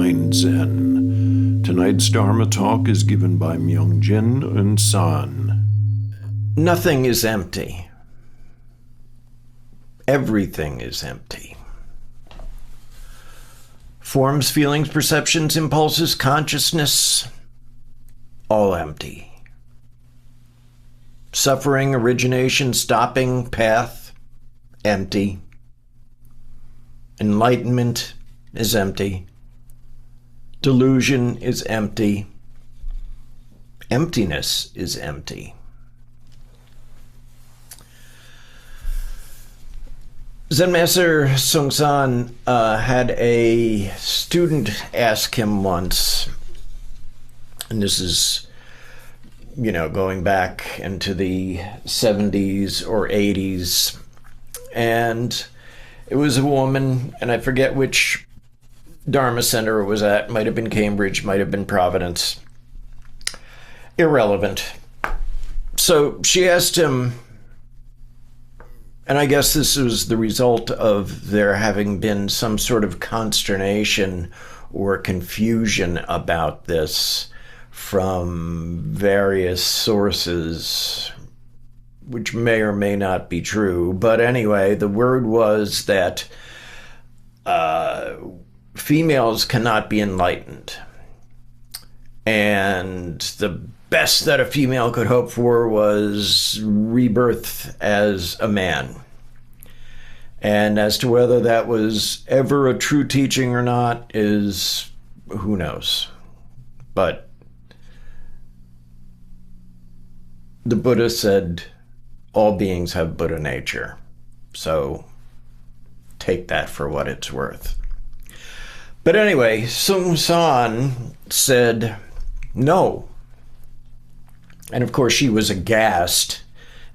Mind Zen. Tonight's Dharma talk is given by Myung-Jin and San. Nothing is empty. Everything is empty. Forms, feelings, perceptions, impulses, consciousness, all empty. Suffering, origination, stopping, path, empty. Enlightenment is empty. Delusion is empty. Emptiness is empty. Zen Master Seung-san had a student ask him once, and this is, going back into the 70s or 80s, and it was a woman, and I forget which Dharma center it was at. Might have been Cambridge, might have been Providence. Irrelevant. So she asked him, and I guess this was the result of there having been some sort of consternation or confusion about this from various sources, which may or may not be true. But anyway, the word was that females cannot be enlightened. And the best that a female could hope for was rebirth as a man. And as to whether that was ever a true teaching or not is, who knows. But the Buddha said all beings have Buddha nature. So take that for what it's worth. But anyway, Seung-san said no. And of course, she was aghast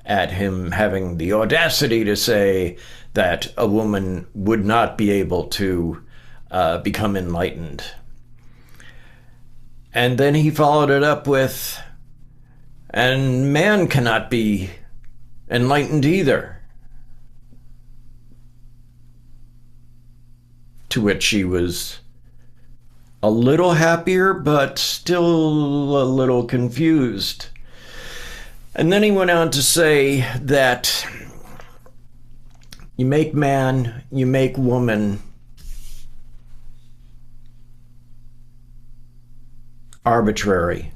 at him having the audacity to say that a woman would not be able to become enlightened. And then he followed it up with, and man cannot be enlightened either. To which she was a little happier, but still a little confused. And then he went on to say that you make man, you make woman arbitrary,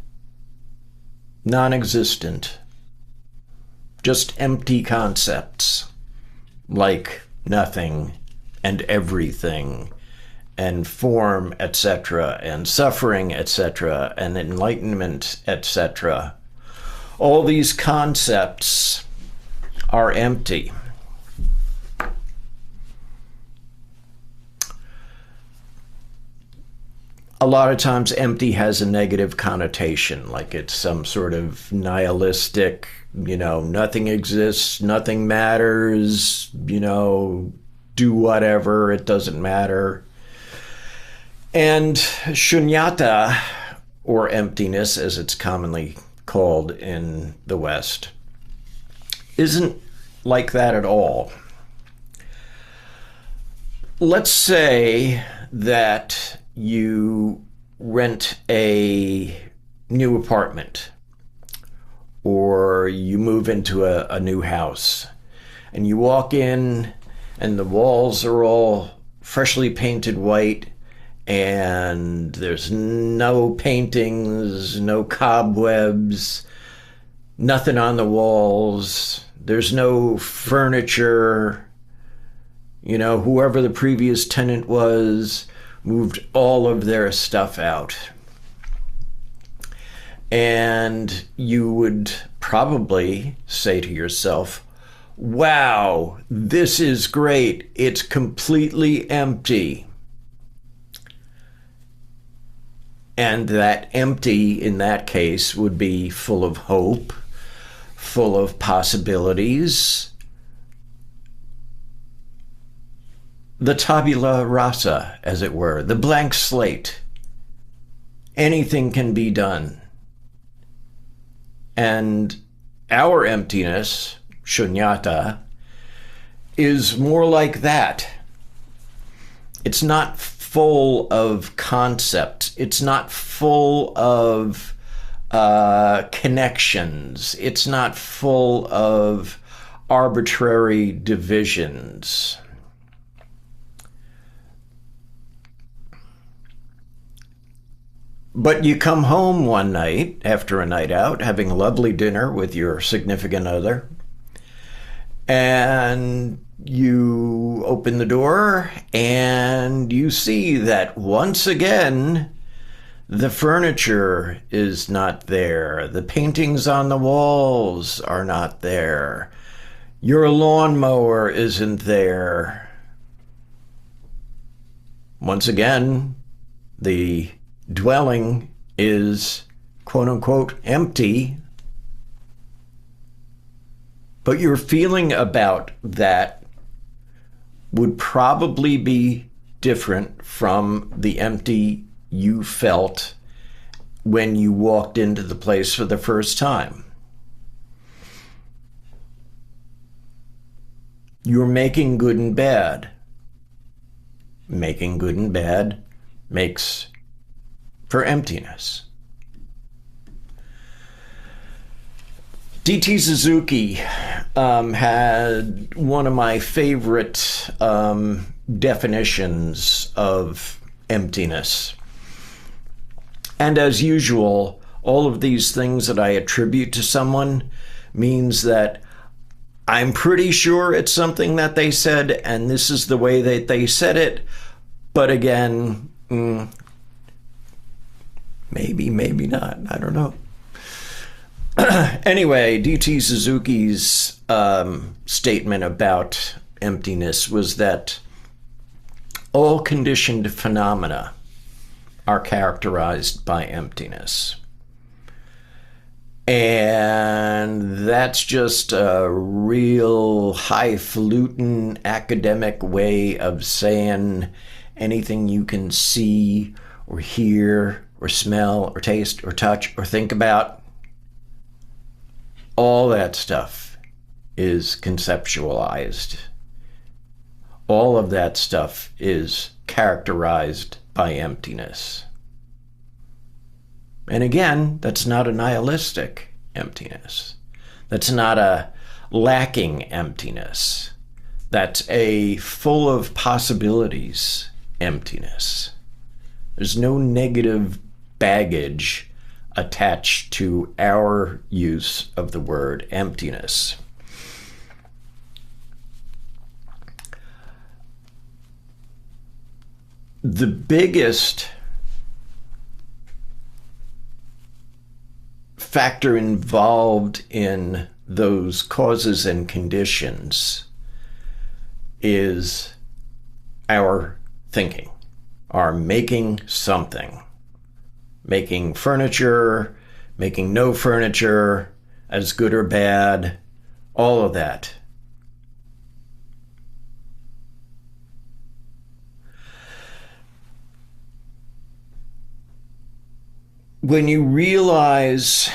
non-existent, just empty concepts like nothing and everything and form, etc., and suffering, etc., and enlightenment, etc. All these concepts are empty. A lot of times empty has a negative connotation, like it's some sort of nihilistic, nothing exists, nothing matters, do whatever, it doesn't matter. And shunyata, or emptiness as it's commonly called in the West, isn't like that at all. Let's say that you rent a new apartment or you move into a new house and you walk in and the walls are all freshly painted white and there's no paintings, no cobwebs, nothing on the walls, there's no furniture. Whoever the previous tenant was moved all of their stuff out. And you would probably say to yourself, wow, this is great. It's completely empty. And that empty, in that case, would be full of hope, full of possibilities. The tabula rasa, as it were, the blank slate. Anything can be done. And our emptiness, shunyata, is more like that. It's not full of concepts. It's not full of connections. It's not full of arbitrary divisions. But you come home one night after a night out, having a lovely dinner with your significant other, and you open the door and you see that once again, the furniture is not there. The paintings on the walls are not there. Your lawnmower isn't there. Once again, the dwelling is quote unquote empty. But your feeling about that would probably be different from the empty you felt when you walked into the place for the first time. You're making good and bad. Making good and bad makes for emptiness. D.T. Suzuki had one of my favorite definitions of emptiness. And as usual, all of these things that I attribute to someone means that I'm pretty sure it's something that they said, and this is the way that they said it. But again, maybe, maybe not. I don't know. Anyway, D.T. Suzuki's statement about emptiness was that all conditioned phenomena are characterized by emptiness. And that's just a real highfalutin academic way of saying anything you can see or hear or smell or taste or touch or think about, all that stuff is conceptualized. All of that stuff is characterized by emptiness. And again, that's not a nihilistic emptiness. That's not a lacking emptiness. That's a full of possibilities emptiness. There's no negative baggage attached to our use of the word emptiness. The biggest factor involved in those causes and conditions is our thinking, our making something. Making furniture, making no furniture, as good or bad, all of that. When you realize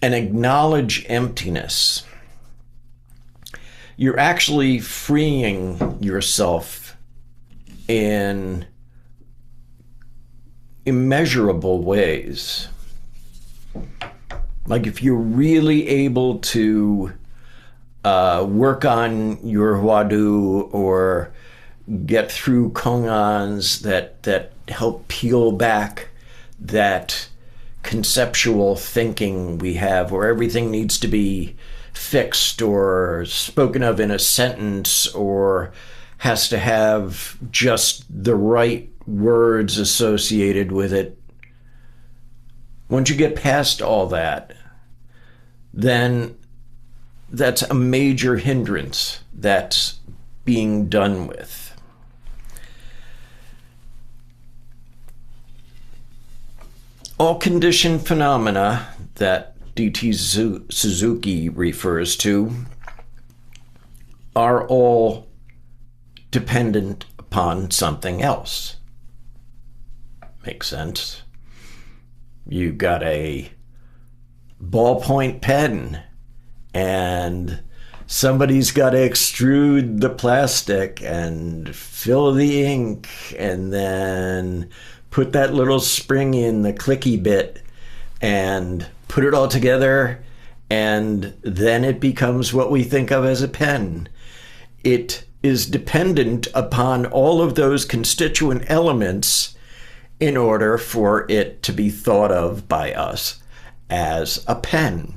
and acknowledge emptiness, you're actually freeing yourself in immeasurable ways. Like if you're really able to work on your Huadu or get through koans that help peel back that conceptual thinking we have where everything needs to be fixed or spoken of in a sentence or has to have just the right words associated with it. Once you get past all that, then that's a major hindrance that's being done with. All conditioned phenomena that D.T. Suzuki refers to are all dependent upon something else. Makes sense? You got a ballpoint pen and somebody's got to extrude the plastic and fill the ink and then put that little spring in the clicky bit and put it all together, and then it becomes what we think of as a pen. It is dependent upon all of those constituent elements in order for it to be thought of by us as a pen.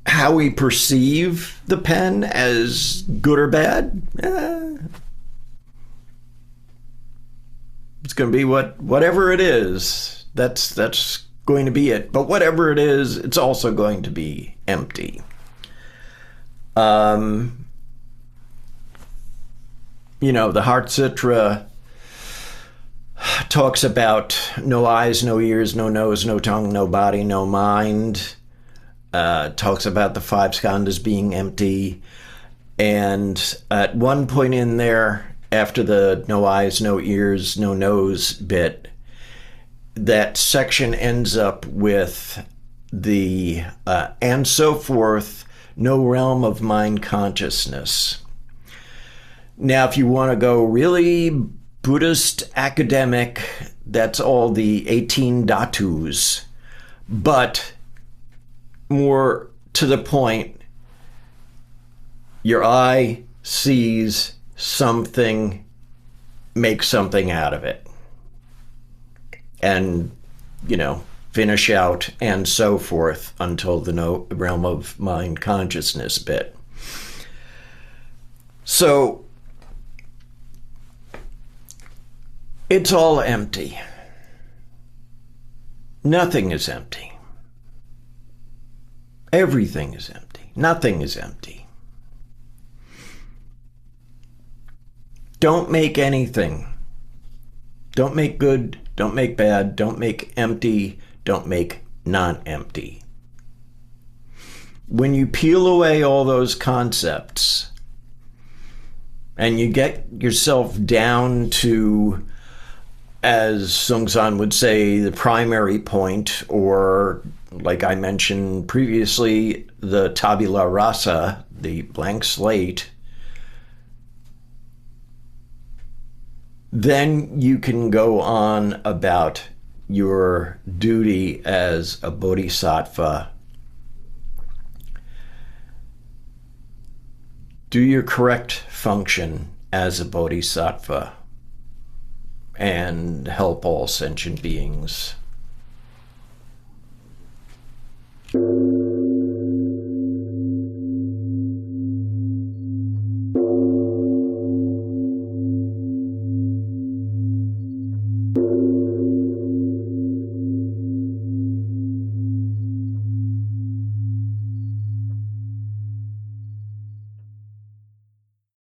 How we perceive the pen as good or bad, it's going to be whatever it is. That's going to be it. But whatever it is, it's also going to be empty. The Heart Sutra talks about no eyes, no ears, no nose, no tongue, no body, no mind. Talks about the five skandhas being empty. And at one point in there, after the no eyes, no ears, no nose bit, that section ends up with the and so forth, no realm of mind consciousness. Now, if you want to go really Buddhist academic, that's all the 18 dhatus. But more to the point, your eye sees something, make something out of it, and finish out and so forth until the no realm of mind consciousness bit. So it's all empty. Nothing is empty. Everything is empty. Nothing is empty. Don't make anything. Don't make good. Don't make bad. Don't make empty. Don't make non-empty. When you peel away all those concepts and you get yourself down to, as Sung San would say, the primary point, or like I mentioned previously, the tabula rasa, the blank slate, then you can go on about your duty as a bodhisattva. Do your correct function as a bodhisattva and help all sentient beings